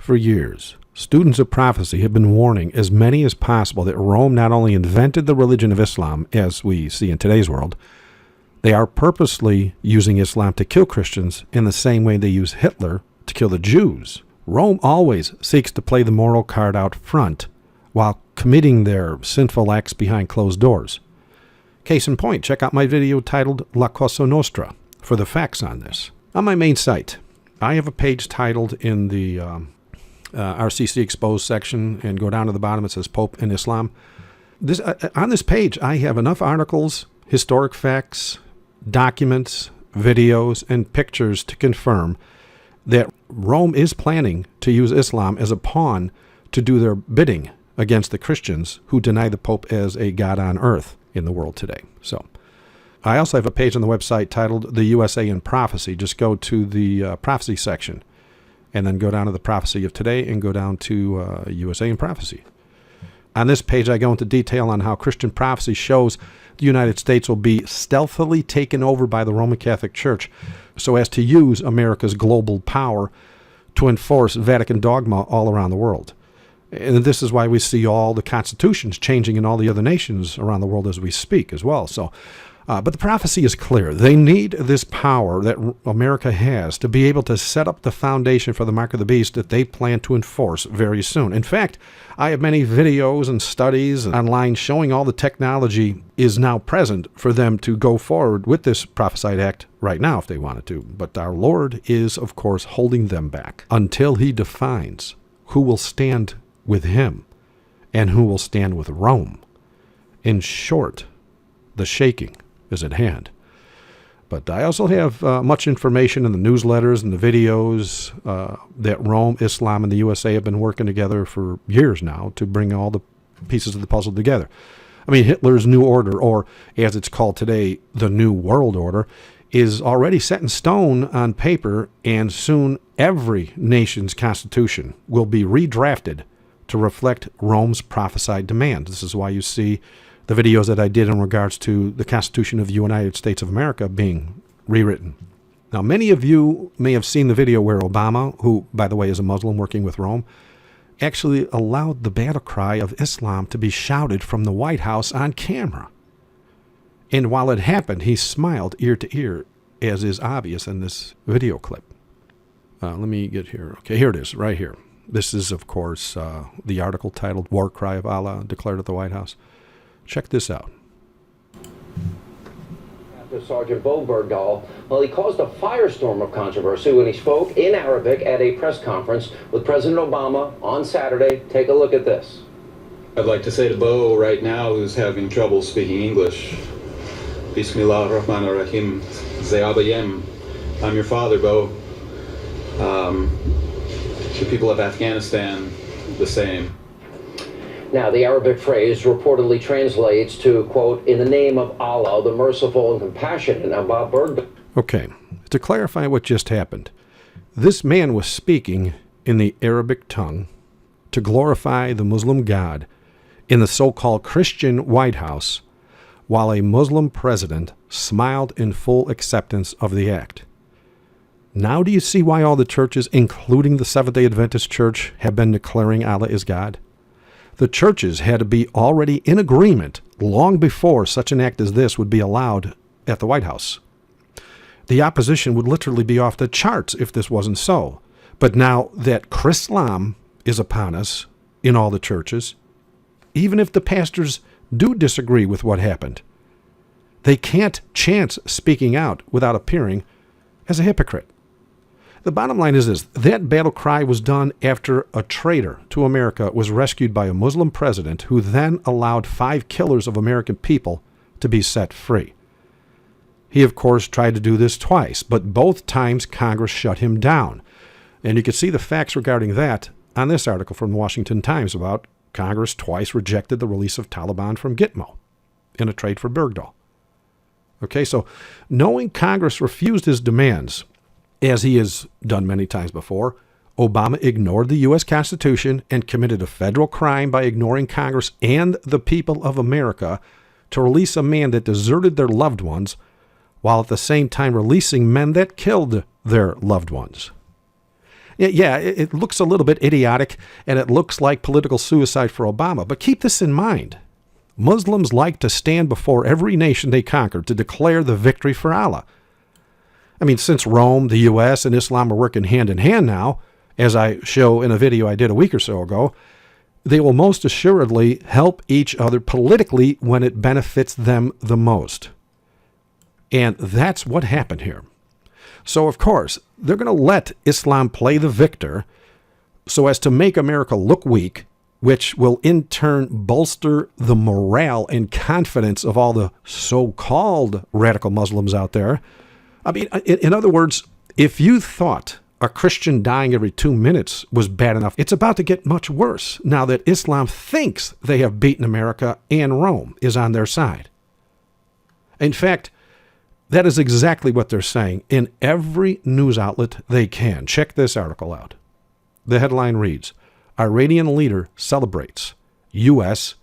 For years, students of prophecy have been warning as many as possible that Rome not only invented the religion of Islam, as we see in today's world, they are purposely using Islam to kill Christians in the same way they use Hitler to kill the Jews. Rome always seeks to play the moral card out front while committing their sinful acts behind closed doors. Case in point, check out my video titled La Cosa Nostra for the facts on this. On my main site, I have a page titled in the RCC Exposed section, and go down to the bottom, it says Pope and Islam. On this page, I have enough articles, historic facts, documents, videos, and pictures to confirm that Rome is planning to use Islam as a pawn to do their bidding against the Christians who deny the Pope as a God on earth in the world today. So I also have a page on the website titled The USA in Prophecy. Just go to the prophecy section and then go down to the prophecy of today and go down to USA in Prophecy. On this page, I go into detail on how Christian prophecy shows the United States will be stealthily taken over by the Roman Catholic Church so as to use America's global power to enforce Vatican dogma all around the world. And this is why we see all the constitutions changing in all the other nations around the world as we speak as well. So, but the prophecy is clear. They need this power that America has to be able to set up the foundation for the mark of the beast that they plan to enforce very soon. In fact, I have many videos and studies online showing all the technology is now present for them to go forward with this prophesied act right now if they wanted to. But our Lord is, of course, holding them back until he defines who will stand with him and who will stand with Rome. In short, the shaking is at hand. But I also have much information in the newsletters and the videos that Rome, Islam, and the USA have been working together for years now to bring all the pieces of the puzzle together. I mean, Hitler's New Order, or as it's called today, the New World Order, is already set in stone on paper, and soon every nation's constitution will be redrafted to reflect Rome's prophesied demands. This is why you see the videos that I did in regards to the Constitution of the United States of America being rewritten. Now, many of you may have seen the video where Obama, who, by the way, is a Muslim working with Rome, actually allowed the battle cry of Islam to be shouted from the White House on camera. And while it happened, he smiled ear to ear, as is obvious in this video clip. Let me get here. Okay, here it is, right here. This is, of course, the article titled War Cry of Allah declared at the White House. Check this out. Sergeant Bo Bergdahl, well, he caused a firestorm of controversy when he spoke in Arabic at a press conference with President Obama on Saturday. Take a look at this. I'd like to say to Bo right now, who's having trouble speaking English, Bismillah ar-Rahman ar-Rahim, Zayabayem. I'm your father, Bo. The people of Afghanistan, the same. Now, the Arabic phrase reportedly translates to, quote, in the name of Allah, the merciful and compassionate. Now, Bob Bergdahl. Okay, to clarify what just happened, this man was speaking in the Arabic tongue to glorify the Muslim God in the so-called Christian White House, while a Muslim president smiled in full acceptance of the act. Now do you see why all the churches, including the Seventh-day Adventist Church, have been declaring Allah is God? The churches had to be already in agreement long before such an act as this would be allowed at the White House. The opposition would literally be off the charts if this wasn't so. But now that Chrislam is upon us in all the churches, even if the pastors do disagree with what happened, they can't chance speaking out without appearing as a hypocrite. The bottom line is this: that battle cry was done after a traitor to America was rescued by a Muslim president who then allowed 5 killers of American people to be set free. He, of course, tried to do this twice, but both times Congress shut him down. And you can see the facts regarding that on this article from the Washington Times about Congress twice rejected the release of Taliban from Gitmo in a trade for Bergdahl. Okay, so knowing Congress refused his demands, as he has done many times before, Obama ignored the U.S. Constitution and committed a federal crime by ignoring Congress and the people of America to release a man that deserted their loved ones, while at the same time releasing men that killed their loved ones. Yeah, it looks a little bit idiotic, and it looks like political suicide for Obama. But keep this in mind. Muslims like to stand before every nation they conquer to declare the victory for Allah. I mean, since Rome, the U.S., and Islam are working hand in hand now, as I show in a video I did a week or so ago, they will most assuredly help each other politically when it benefits them the most. And that's what happened here. So, of course, they're going to let Islam play the victor so as to make America look weak, which will in turn bolster the morale and confidence of all the so-called radical Muslims out there. I mean, in other words, if you thought a Christian dying every 2 minutes was bad enough, it's about to get much worse now that Islam thinks they have beaten America and Rome is on their side. In fact, that is exactly what they're saying in every news outlet they can. Check this article out. The headline reads, Iranian leader celebrates. U.S.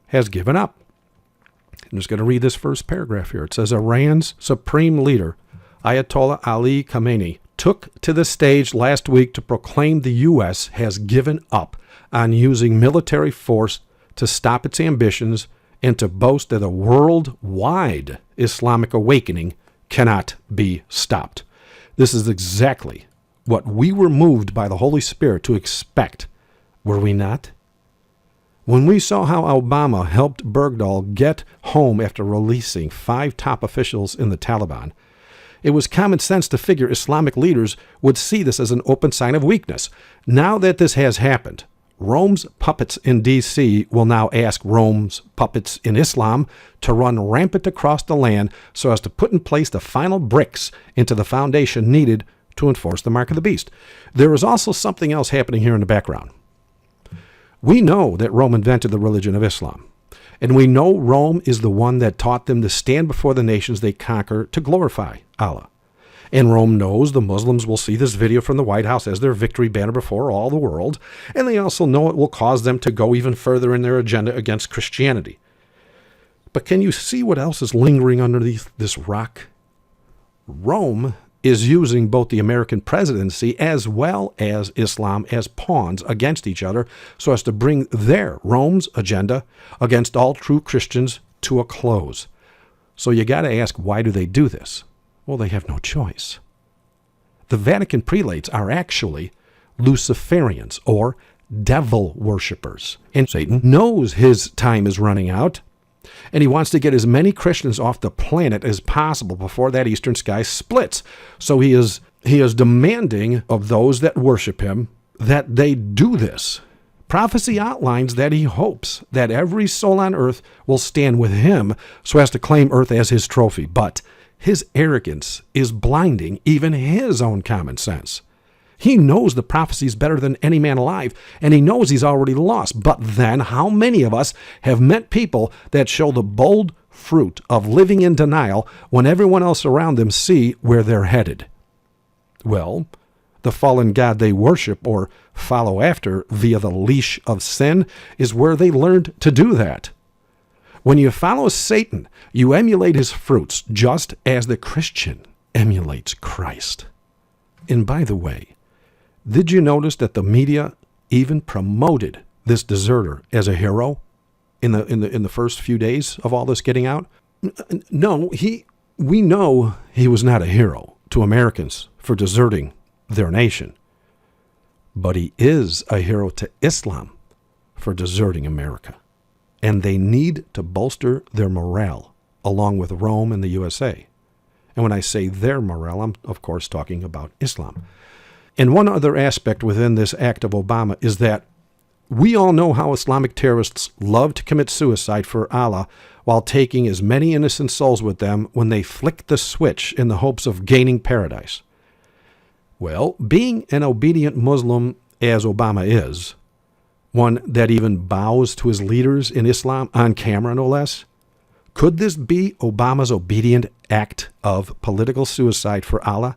has given up. I'm just going to read this first paragraph here. It says, Iran's supreme leader, Ayatollah Ali Khamenei, took to the stage last week to proclaim the U.S. has given up on using military force to stop its ambitions and to boast that a worldwide Islamic awakening cannot be stopped. This is exactly what we were moved by the Holy Spirit to expect, were we not? When we saw how Obama helped Bergdahl get home after releasing 5 top officials in the Taliban, it was common sense to figure Islamic leaders would see this as an open sign of weakness. Now that this has happened, Rome's puppets in D.C. will now ask Rome's puppets in Islam to run rampant across the land so as to put in place the final bricks into the foundation needed to enforce the mark of the beast. There is also something else happening here in the background. We know that Rome invented the religion of Islam, and we know Rome is the one that taught them to stand before the nations they conquer to glorify Allah. And Rome knows the Muslims will see this video from the White House as their victory banner before all the world, and they also know it will cause them to go even further in their agenda against Christianity. But can you see what else is lingering underneath this rock? Rome is using both the American presidency as well as Islam as pawns against each other so as to bring Rome's agenda against all true Christians to a close. So you got to ask, why do they do this? Well, they have no choice. The Vatican prelates are actually Luciferians or devil worshippers. And Satan knows his time is running out, and he wants to get as many Christians off the planet as possible before that eastern sky splits. So he is demanding of those that worship him that they do this. Prophecy outlines that he hopes that every soul on earth will stand with him so as to claim earth as his trophy. But his arrogance is blinding even his own common sense. He knows the prophecies better than any man alive, and he knows he's already lost. But then, how many of us have met people that show the bold fruit of living in denial when everyone else around them see where they're headed? Well, the fallen god they worship or follow after via the leash of sin is where they learned to do that. When you follow Satan, you emulate his fruits just as the Christian emulates Christ. And by the way, did you notice that the media even promoted this deserter as a hero in the first few days of all this getting out? No, we know he was not a hero to Americans for deserting their nation, but he is a hero to Islam for deserting America. And they need to bolster their morale along with Rome and the USA. And when I say their morale, I'm of course talking about Islam. And one other aspect within this act of Obama is that we all know how Islamic terrorists love to commit suicide for Allah while taking as many innocent souls with them when they flick the switch in the hopes of gaining paradise. Well, being an obedient Muslim as Obama is, one that even bows to his leaders in Islam on camera, no less, could this be Obama's obedient act of political suicide for Allah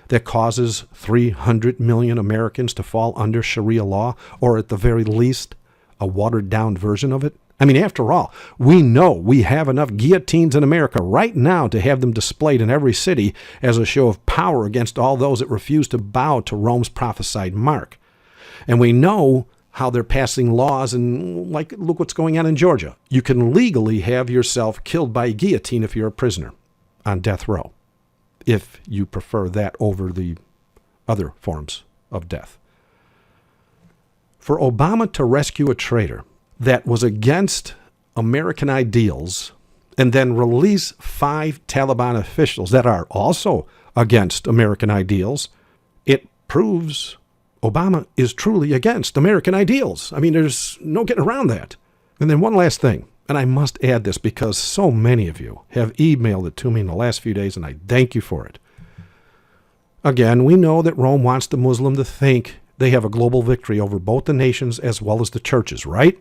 that causes 300 million Americans to fall under Sharia law, or at the very least, a watered-down version of it? I mean, after all, we know we have enough guillotines in America right now to have them displayed in every city as a show of power against all those that refuse to bow to Rome's prophesied mark. And we know how they're passing laws, and like, look what's going on in Georgia. You can legally have yourself killed by guillotine if you're a prisoner on death row, if you prefer that over the other forms of death. For Obama to rescue a traitor that was against American ideals and then release 5 Taliban officials that are also against American ideals, it proves Obama is truly against American ideals. I mean, there's no getting around that. And then one last thing, and I must add this because so many of you have emailed it to me in the last few days, and I thank you for it. Again, we know that Rome wants the Muslim to think they have a global victory over both the nations as well as the churches, right?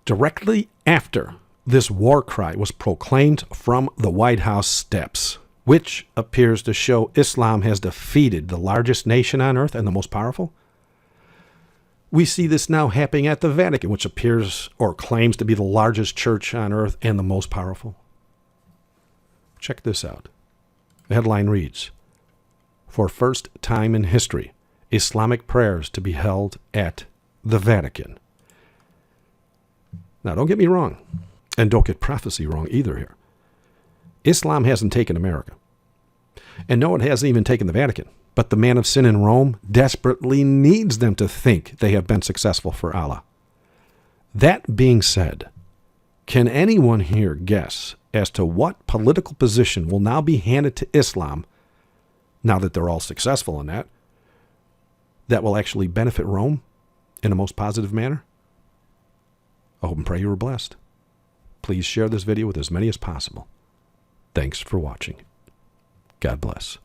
Directly after this war cry was proclaimed from the White House steps, which appears to show Islam has defeated the largest nation on earth and the most powerful, we see this now happening at the Vatican, which appears or claims to be the largest church on earth and the most powerful. Check this out. The headline reads, "For first time in history, Islamic prayers to be held at the Vatican." Now, don't get me wrong, and don't get prophecy wrong either here. Islam hasn't taken America. And no, it hasn't even taken the Vatican. But the man of sin in Rome desperately needs them to think they have been successful for Allah. That being said, can anyone here guess as to what political position will now be handed to Islam, now that they're all successful in that will actually benefit Rome in a most positive manner? I hope and pray you were blessed. Please share this video with as many as possible. Thanks for watching. God bless.